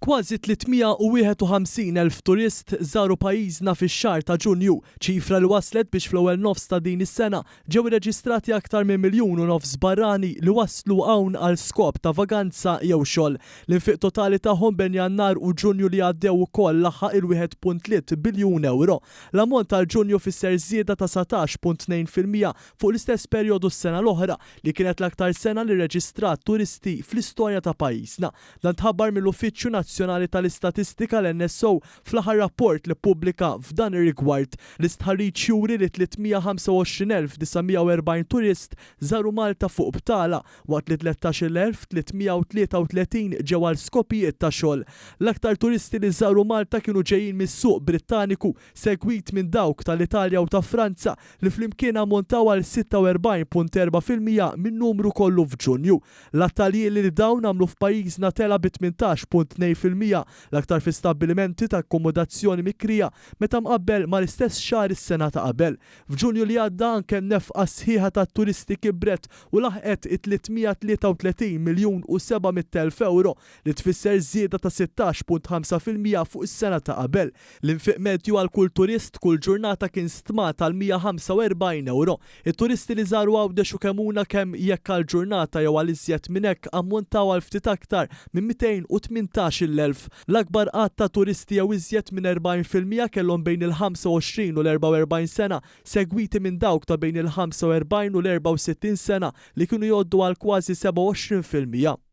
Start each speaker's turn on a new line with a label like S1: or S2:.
S1: Kważi 351,000 turist żaru pajjiżna fix-xahar ta' Ġunju, ċifra li waslet biex fl-ewwel nofs ta' din is-sena ġew irreġistrati aktar minn 1.5 miljun barrani li waslu hawn għal skop ta' vaganza jew xogħol. L-infiq totali tagħhom bejn Jannar u Ġunju li għaddew ukoll laħħaq il-1.3 biljun euro. L-ammont tal-Ġunju fisser żieda ta' 17.2% fuq l-istess perjodu s-sena l-oħra li kienet l-aktar sena li rreġistrat turisti fl-istorja ta' pajjiżna. Dan tħabbar mill-Uffiċċju Nazzjonali tal-Istatistika l-NSO fl-aħħar rapport li ppubblika f'dan ir-rigward. L-istħarriġ juri li 325,940 turist żaru Malta fuq btala waqt li 13,333 ġew għal skopijiet ta' xogħol. L-aktar turisti li żaru Malta kienu ġejjin mis-suq Brittaniku, segwit minn dawk tal-Italja u ta' Franza li flimkien ammontaw għal 46.4% min numru kollu f'Ġunju. L-attalji li dawn għamlu f'pajjiżna tela bi 18.2% l-aktar fi stabbilimenti ta' akkomodazzjoni mikrija meta mqabbel mal-istess xahar is-sena ta' qabel. F'Ġunju li għadda anke nefqa sħiħa ta' turisti kibret u laħqet 333 miljun u 700,000 euro li tfisser żieda ta' 16.5% fuq is-sena ta' qabel. L-infiq medju għal kull turist kull ġurnata kien stmat għal 145 euro. It-turisti li żaru Għawdex u Kemuna kemm jekk għal ġurnata jew għal iżjed minn hekk ammontaw għal ftit aktar minn 218,000. L-akbar qatt ta' turisti jew iżjed minn 40% kellhom bejn il-25 u l-44 sena, segwiti minn dawk ta' bejn il-45 u l-64 sena li kienu jgħoddu għal kważi 27%.